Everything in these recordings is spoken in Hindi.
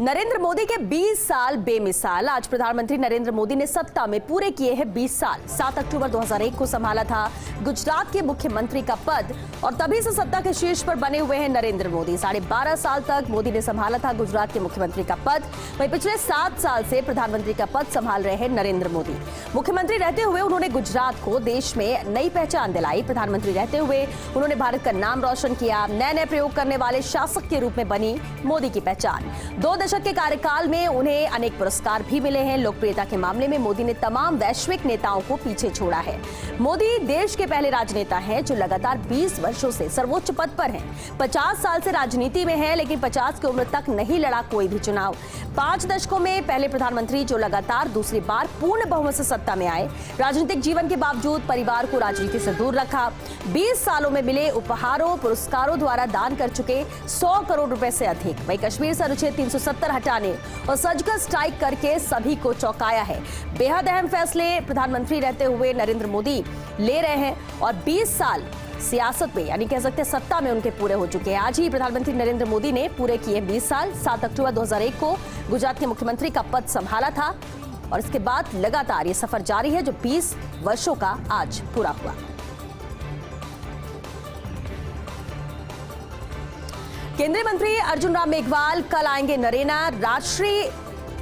नरेंद्र मोदी के 20 साल बेमिसाल। आज प्रधानमंत्री नरेंद्र मोदी ने सत्ता में पूरे किए हैं 20 साल। 7 अक्टूबर 2001 को संभाला था गुजरात के मुख्यमंत्री का पद और तभी से सत्ता के शीर्ष पर बने हुए हैं नरेंद्र मोदी। 12.5 साल तक मोदी ने संभाला था गुजरात के मुख्यमंत्री का पद। वहीं पिछले 7 साल से प्रधानमंत्री का पद संभाल रहे हैं नरेंद्र मोदी। मुख्यमंत्री रहते हुए उन्होंने गुजरात को देश में नई पहचान दिलाई। प्रधानमंत्री रहते हुए उन्होंने भारत का नाम रोशन किया। नए नए प्रयोग करने वाले शासक के रूप में बनी मोदी की पहचान। 2 दशक के कार्यकाल में उन्हें अनेक पुरस्कार भी मिले हैं। लोकप्रियता के मामले में मोदी ने तमाम वैश्विक नेताओं को पीछे छोड़ा है। मोदी देश के पहले राजनेता हैं जो लगातार 20 वर्षों से सर्वोच्च पद पर हैं। 50 साल से राजनीति में हैं, लेकिन 50 की उम्र तक नहीं लड़ा कोई भी चुनाव। 5 दशकों में पहले प्रधानमंत्री जो लगातार दूसरी बार पूर्ण बहुमत से सत्ता में आए। राजनीतिक जीवन के बावजूद परिवार को राजनीति से दूर रखा। 20 सालों में मिले उपहारों पुरस्कारों द्वारा दान कर चुके 100 करोड़ रुपए से अधिक। वहीं कश्मीर से अनुच्छेद 370 हटाने और सर्जिकल स्ट्राइक करके सभी को चौंकाया है। बेहद अहम फैसले प्रधानमंत्री रहते हुए नरेंद्र मोदी ले रहे हैं और 20 साल सियासत में यानी कह सकते हैं सत्ता में उनके पूरे हो चुके हैं। आज ही प्रधानमंत्री नरेंद्र मोदी ने पूरे किए 20 साल। 7 अक्टूबर 2001 को गुजरात के मुख्यमंत्री का पद संभाला था और इसके बाद लगातार ये सफर जारी है जो 20 वर्षों का आज पूरा हुआ। केंद्रीय मंत्री अर्जुन राम मेघवाल कल आएंगे नरेना। राष्ट्रीय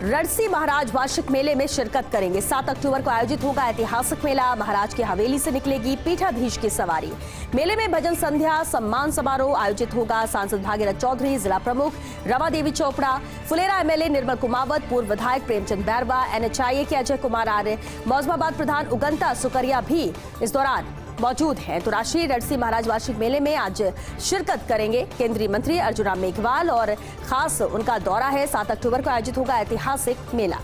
रणसी महाराज वार्षिक मेले में शिरकत करेंगे। 7 अक्टूबर को आयोजित होगा ऐतिहासिक मेला। महाराज की हवेली से निकलेगी पीठाधीश की सवारी। मेले में भजन संध्या सम्मान समारोह आयोजित होगा। सांसद भागीरथ चौधरी, जिला प्रमुख रमा देवी चोपड़ा, फुलेरा एमएलए निर्मल कुमावत, पूर्व विधायक प्रेमचंद बैरवा, एनएचआईए के अजय कुमार आर्य, मौजमाबाद प्रधान उगंता सुकरिया भी इस दौरान मौजूद हैं। तो राष्ट्रीय रणसी महाराज वार्षिक मेले में आज शिरकत करेंगे केंद्रीय मंत्री अर्जुन राम मेघवाल और खास उनका दौरा है। 7 अक्टूबर को आयोजित होगा ऐतिहासिक मेला।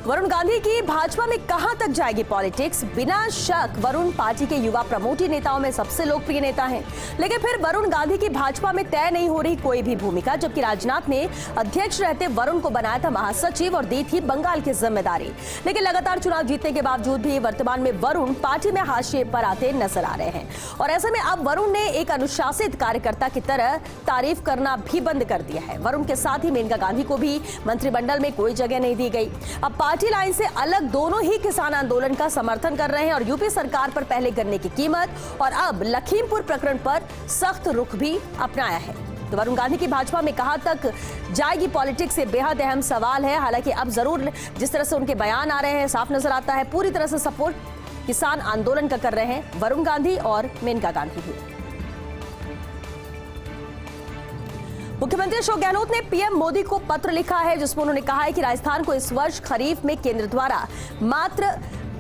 वरुण गांधी की भाजपा में कहां तक जाएगी पॉलिटिक्स? बिना शक वरुण पार्टी के युवा प्रमोटी नेताओं में सबसे लोकप्रिय नेता हैं, लेकिन फिर वरुण गांधी की भाजपा में तय नहीं हो रही कोई भी भूमिका। जबकि राजनाथ ने अध्यक्ष रहते वरुण को बनाया था महासचिव और दी थी बंगाल की जिम्मेदारी, लेकिन लगातार चुनाव जीतने के बावजूद भी वर्तमान में वरुण पार्टी में हाशिए पर आते नजर आ रहे हैं। और ऐसे में अब वरुण ने एक अनुशासित कार्यकर्ता की तरह तारीफ करना भी बंद कर दिया है। वरुण के साथ ही मेनका गांधी को भी मंत्रिमंडल में कोई जगह नहीं दी गई। अब पार्टी लाइन से अलग दोनों ही किसान आंदोलन का समर्थन कर रहे हैं और यूपी सरकार पर पहले गन्ने की कीमत और अब लखीमपुर प्रकरण पर सख्त रुख भी अपनाया है। तो वरुण गांधी की भाजपा में कहां तक जाएगी पॉलिटिक्स से बेहद अहम सवाल है। हालांकि अब जरूर जिस तरह से उनके बयान आ रहे हैं साफ नजर आता है पूरी तरह से सपोर्ट किसान आंदोलन का कर रहे हैं वरुण गांधी और मेनका गांधी भी। मुख्यमंत्री अशोक गहलोत ने पीएम मोदी को पत्र लिखा है जिसमें उन्होंने कहा है कि राजस्थान को इस वर्ष खरीफ में केंद्र द्वारा मात्र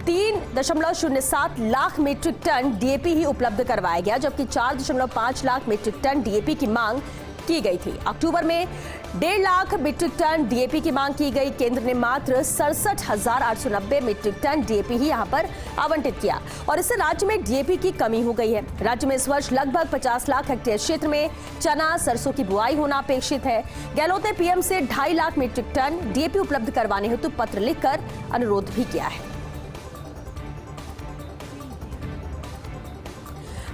3.07 लाख मीट्रिक टन डीएपी ही उपलब्ध करवाया गया, जबकि 4.5 लाख मीट्रिक टन डीएपी की मांग की गई थी। अक्टूबर में 1.5 लाख मीट्रिक टन डीएपी की मांग की गई। केंद्र ने मात्र 67,890 मीट्रिक टन डीएपी ही यहां पर आवंटित किया और इससे राज्य में डीएपी की कमी हो गई है। राज्य में इस वर्ष लगभग 50 लाख हेक्टेयर क्षेत्र में चना सरसों की बुआई होना अपेक्षित है। गहलोत ने पीएम से 2.5 लाख मीट्रिक टन डीएपी उपलब्ध करवाने हेतु पत्र लिखकर अनुरोध भी किया है।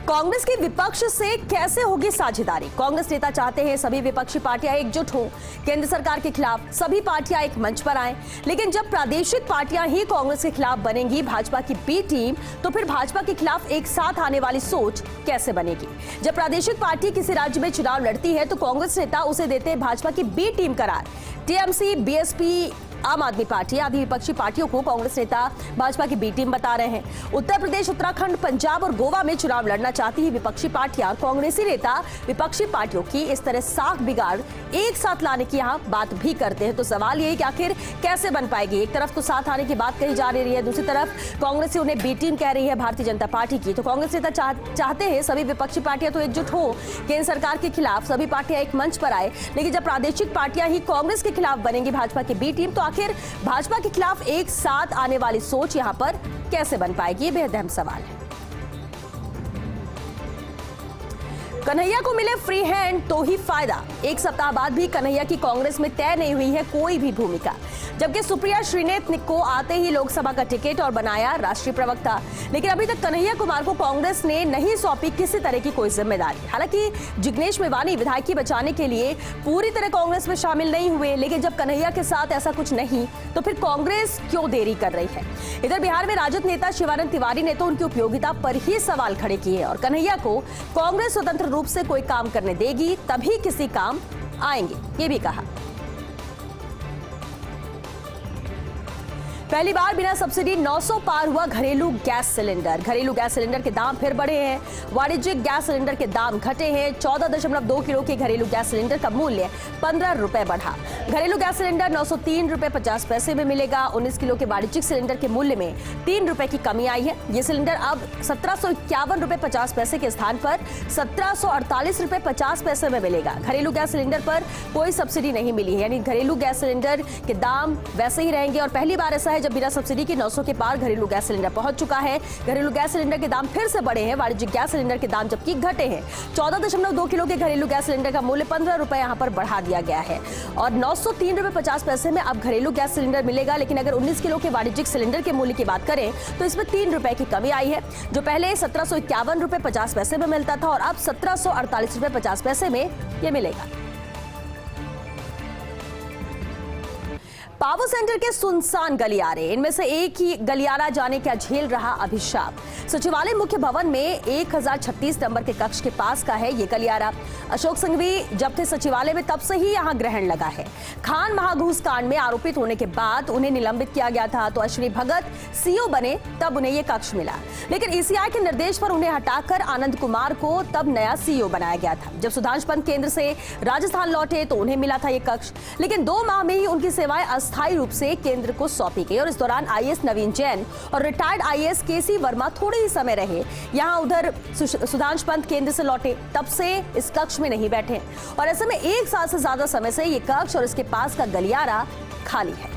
कांग्रेस की विपक्ष से कैसे होगी साझेदारी? कांग्रेस नेता चाहते हैं सभी विपक्षी पार्टियां एकजुट हों, केंद्र सरकार के खिलाफ सभी पार्टियां एक मंच पर आएं। लेकिन जब प्रादेशिक पार्टियां ही कांग्रेस के खिलाफ बनेंगी, भाजपा की बी टीम, तो फिर भाजपा के खिलाफ एक साथ आने वाली सोच कैसे बनेगी? जब प्रादेशिक पार्टी किसी राज्य में चुनाव लड़ती है तो कांग्रेस नेता उसे देते हैं भाजपा की बी टीम करार। टीएमसी, बीएसपी, आम आदमी पार्टी आदि विपक्षी पार्टियों को कांग्रेस नेता भाजपा की बी टीम बता रहे हैं। उत्तर प्रदेश, उत्तराखंड, पंजाब और गोवा में चुनाव लड़ना चाहती है विपक्षी पार्टियां। कांग्रेसी नेता विपक्षी पार्टियों की इस तरह साख बिगाड़ एक साथ लाने की यहां बात भी करते हैं। तो सवाल ये है कि आखिर कैसे बन पाएगी? एक तरफ तो साथ आने की बात कही जा रही है, दूसरी तरफ कांग्रेस से उन्हें बी टीम कह रही है भारतीय जनता पार्टी की। तो कांग्रेस नेता चाहते हैं सभी विपक्षी पार्टियां तो एकजुट हो, केंद्र सरकार के खिलाफ सभी पार्टियां एक मंच पर आए। लेकिन जब प्रादेशिक पार्टियां ही कांग्रेस के खिलाफ बनेंगी भाजपा की बी टीम, तो आखिर भाजपा के खिलाफ एक साथ आने वाली सोच यहां पर कैसे बन पाएगी? ये बेहद अहम सवाल है। कन्हैया को मिले फ्री हैंड तो ही फायदा। एक सप्ताह बाद भी कन्हैया की कांग्रेस में तय नहीं हुई है कोई भी भूमिका, जबकि सुप्रिया श्रीनेत को आते ही लोकसभा का टिकट और बनाया राष्ट्रीय प्रवक्ता। लेकिन अभी तक कन्हैया कुमार को कांग्रेस ने नहीं सौंपी किसी तरह की कोई जिम्मेदारी। हालांकि जिग्नेश मेवानी विधायकी बचाने के लिए पूरी तरह कांग्रेस में शामिल नहीं हुए, लेकिन जब कन्हैया के साथ ऐसा कुछ नहीं तो फिर कांग्रेस क्यों देरी कर रही है। इधर बिहार में राजद नेता शिवानंद तिवारी ने तो उनकी उपयोगिता पर ही सवाल खड़े किए और कन्हैया को कांग्रेस स्वतंत्र रूप से कोई काम करने देगी तभी किसी काम आएंगे, ये भी कहा। पहली बार बिना सब्सिडी 900 पार हुआ घरेलू गैस सिलेंडर। घरेलू गैस सिलेंडर के दाम फिर बढ़े हैं। वाणिज्यिक गैस सिलेंडर के दाम घटे हैं। 14.2 किलो के घरेलू गैस सिलेंडर का मूल्य 15 रुपए बढ़ा। घरेलू गैस सिलेंडर 903 रुपए 50 पैसे में मिलेगा। 19 किलो के वाणिज्यिक सिलेंडर के मूल्य में 3 रुपए की कमी आई है। ये सिलेंडर अब 1751 रुपए 50 पैसे के स्थान पर 1748 रुपए 50 पैसे में मिलेगा। घरेलू गैस सिलेंडर पर कोई सब्सिडी नहीं मिली है, यानी घरेलू गैस सिलेंडर के दाम वैसे ही रहेंगे। और पहली बार ऐसा जब बिना सब्सिडी के 900 के पार घरेलू गैस सिलेंडर पहुंच चुका है। घरेलू गैस सिलेंडर के दाम फिर से बढ़े हैं। वाणिज्यिक गैस सिलेंडर के दाम जबकि घटे हैं। 14.2 किलो के घरेलू गैस सिलेंडर का मूल्य 15 रुपए यहां पर बढ़ा दिया गया है और 903 रुपए 50 पैसे में अब घरेलू गैस सिलेंडर मिलेगा। लेकिन अगर 19 किलो के वाणिज्यिक सिलेंडर के मूल्य की बात करें तो इसमें 3 रुपए की कमी आई है। जो पहले 1751 रुपए 50 पैसे में मिलता था और अब 1748 रुपए 50 पैसे में यह मिलेगा। पावर सेंटर के सुनसान गलियारे, इनमें से एक ही गलियारा जाने क्या झेल रहा अभिशाप। सचिवालय मुख्य भवन में 1036 नंबर के कक्ष के पास का है ये गलियारा। अशोक सिंघवी जब थे सचिवालय में तब से ही यहां ग्रहण लगा है। खान महाघूस कांड में आरोपित होने के बाद उन्हें निलंबित किया गया था, तो अश्विनी भगत सीओ बने तब उन्हें यह कक्ष मिला। लेकिन ईसीआई के निर्देश पर उन्हें हटाकर आनंद कुमार को तब नया सीओ बनाया गया था। जब सुधांशु पंत केंद्र से राजस्थान लौटे तो उन्हें मिला था यह कक्ष, लेकिन 2 माह में ही उनकी सेवाएं अस्थायी रूप से केंद्र को सौंपी गई और इस दौरान आईएएस नवीन जैन और रिटायर्ड आईएएस केसी वर्मा थोड़े ही समय रहे यहां। उधर सुधांशु पंत केंद्र से लौटे तब से इस कक्ष में नहीं बैठे और ऐसे में 1 साल से ज्यादा समय से ये कक्ष और इसके पास का गलियारा खाली है।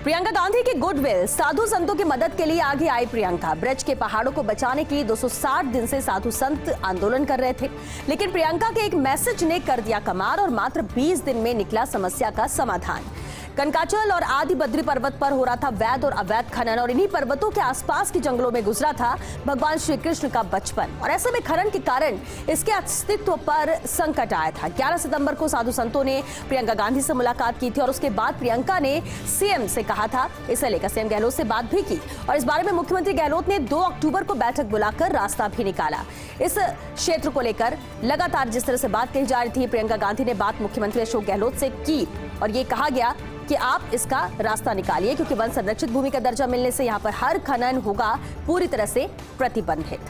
प्रियंका गांधी की गुडविल, साधु संतों की मदद के लिए आगे आई प्रियंका। ब्रज के पहाड़ों को बचाने के लिए 260 दिन से साधु संत आंदोलन कर रहे थे, लेकिन प्रियंका के एक मैसेज ने कर दिया कमाल और मात्र 20 दिन में निकला समस्या का समाधान। कनकाचल और आदि बद्री पर्वत पर हो रहा था वैध और अवैध खनन और इन्हीं पर्वतों के आसपास के जंगलों में गुजरा था भगवान श्री कृष्ण का बचपन और ऐसे में खनन के कारण इसके अस्तित्व पर संकट आया था। 11 सितंबर को साधु संतों ने प्रियंका गांधी से मुलाकात की थी और उसके बाद प्रियंका ने सीएम से कहा था। इसे लेकर सीएम गहलोत से बात भी की और इस बारे में मुख्यमंत्री गहलोत ने 2 अक्टूबर को बैठक बुलाकर रास्ता भी निकाला। इस क्षेत्र को लेकर लगातार जिस तरह से बात कही जा रही थी, प्रियंका गांधी ने बात मुख्यमंत्री अशोक गहलोत से की और ये कहा गया कि आप इसका रास्ता निकालिए, क्योंकि वन संरक्षित भूमि का दर्जा मिलने से यहां पर हर खनन होगा पूरी तरह से प्रतिबंधित।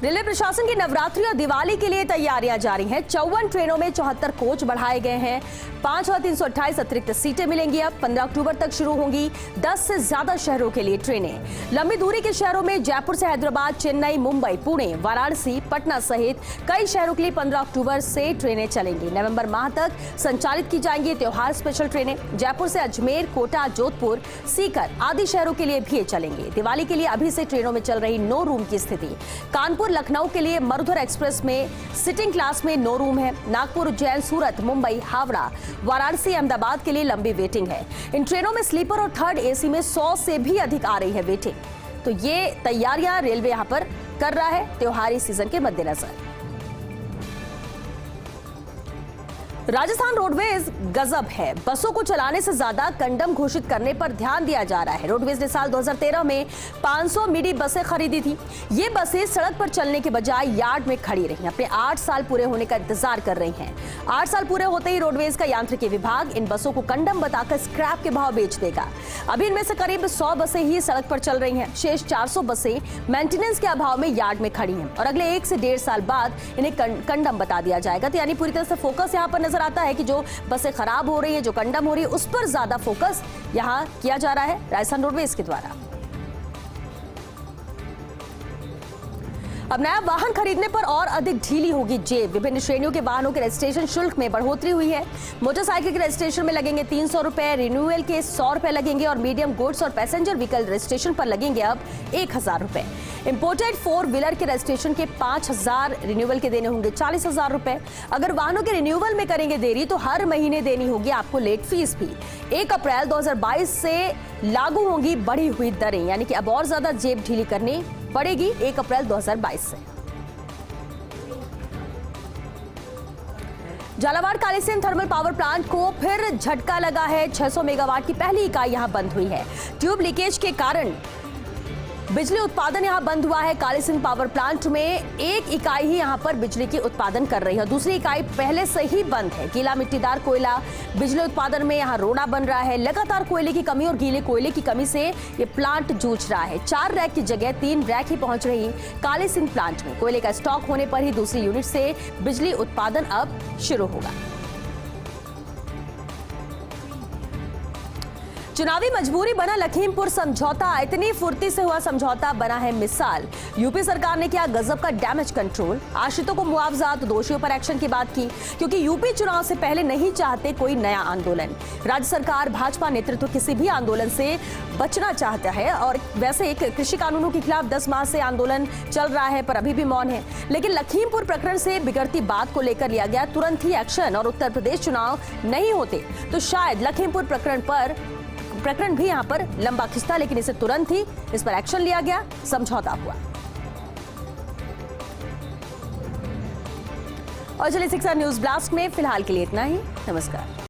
रेलवे प्रशासन की नवरात्रि और दिवाली के लिए तैयारियां जारी हैं। 54 ट्रेनों में 74 कोच बढ़ाए गए हैं। 5,328 अतिरिक्त सीटें मिलेंगी। अब 15 अक्टूबर तक शुरू होंगी 10 से ज्यादा शहरों के लिए ट्रेनें। लंबी दूरी के शहरों में जयपुर से हैदराबाद, चेन्नई, मुंबई, पुणे, वाराणसी, पटना सहित कई शहरों के लिए 15 अक्टूबर से ट्रेनें चलेंगी। नवंबर माह तक संचालित की जाएंगी त्योहार स्पेशल ट्रेनें। जयपुर से अजमेर, कोटा, जोधपुर, सीकर आदि शहरों के लिए भी चलेंगे। दिवाली के लिए अभी से ट्रेनों में चल रही नो रूम की स्थिति। कानपुर लखनऊ के लिए मरुधर एक्सप्रेस में सिटिंग क्लास में नो रूम है। नागपुर, उज्जैन, सूरत, मुंबई, हावड़ा, वाराणसी, अहमदाबाद के लिए लंबी वेटिंग है। इन ट्रेनों में स्लीपर और थर्ड एसी में 100 से भी अधिक आ रही है वेटिंग। तो ये तैयारियां रेलवे यहां पर कर रहा है त्योहारी सीजन के मद्देनजर। राजस्थान रोडवेज गजब है। बसों को चलाने से ज्यादा कंडम घोषित करने पर ध्यान दिया जा रहा है। रोडवेज ने साल 2013 में 500 मिडी बसें खरीदी थी। ये बसें सड़क पर चलने के बजाय यार्ड में खड़ी रही। अपने 8 साल पूरे होने का इंतजार कर रही हैं। 8 साल पूरे होते ही रोडवेज का यांत्रिकी विभाग इन बसों को कंडम बताकर स्क्रैप के भाव बेच देगा। अभी इनमें से करीब 100 बसें ही सड़क पर चल रही हैं। शेष 400 बसें मेंटेनेंस के अभाव में यार्ड में खड़ी हैं और अगले 1 से 1.5 साल बाद इन्हें कंडम बता दिया जाएगा। तो यानी पूरी तरह से फोकस यहाँ पर आता है कि जो बसें खराब हो रही है, जो कंडम हो रही है, उस पर ज्यादा फोकस यहां किया जा रहा है राजस्थान रोडवेज के द्वारा। अब नया वाहन खरीदने पर और अधिक ढीली होगी जेब। विभिन्न श्रेणियों के वाहनों के रजिस्ट्रेशन शुल्क में बढ़ोतरी हुई है। मोटरसाइकिल के रजिस्ट्रेशन में लगेंगे 300 रुपए, रिन्यूअल के 100 रुपए लगेंगे और मीडियम गुड्स और पैसेंजर व्हीकल रजिस्ट्रेशन पर लगेंगे अब 1000 रुपए। इंपोर्टेड 4 व्हीलर के रजिस्ट्रेशन के 5000, रिन्यूअल के देने होंगे 40,000 रुपए। अगर वाहनों के रिन्यूअल में करेंगे देरी तो हर महीने देनी होगी आपको लेट फीस भी। 1 अप्रैल 2022 से लागू होंगी बढ़ी हुई दरें, यानी कि अब और ज्यादा जेब ढीली करनी पड़ेगी 1 अप्रैल 2022 से। Jhalawar Kalisindh thermal power plant को फिर झटका लगा है। 600 मेगावाट की पहली इकाई यहां बंद हुई है। ट्यूब लीकेज के कारण बिजली उत्पादन यहां बंद हुआ है। कालीसिंध पावर प्लांट में एक इकाई ही यहां पर बिजली की उत्पादन कर रही है, दूसरी इकाई पहले से ही बंद है। गीला मिट्टीदार कोयला बिजली उत्पादन में यहां रोड़ा बन रहा है। लगातार कोयले की कमी और गीले कोयले की कमी से ये प्लांट जूझ रहा है। 4 रैक की जगह 3 रैक ही पहुंच रही कालीसिंध प्लांट में। कोयले का स्टॉक होने पर ही दूसरी यूनिट से बिजली उत्पादन अब शुरू होगा। चुनावी मजबूरी बना लखीमपुर समझौता। इतनी फुर्ती से हुआ समझौता बना है मिसाल। यूपी सरकार ने किया गजब का डैमेज कंट्रोल। आश्रितों को मुआवजा तो दोषियों पर एक्शन की बात की, क्योंकि यूपी चुनाव से पहले नहीं चाहते कोई नया आंदोलन। राज्य सरकार भाजपा नेतृत्व किसी भी आंदोलन से बचना चाहता है और वैसे एक कृषि कानूनों के खिलाफ 10 माह से आंदोलन चल रहा है पर अभी भी मौन है। लेकिन लखीमपुर प्रकरण से बिगड़ती बात को लेकर लिया गया तुरंत ही एक्शन और उत्तर प्रदेश चुनाव नहीं होते तो शायद लखीमपुर प्रकरण भी यहां पर लंबा खिंचता, लेकिन इसे तुरंत ही इस पर एक्शन लिया गया, समझौता हुआ। और चलिए 6 न्यूज ब्लास्ट में फिलहाल के लिए इतना ही। नमस्कार।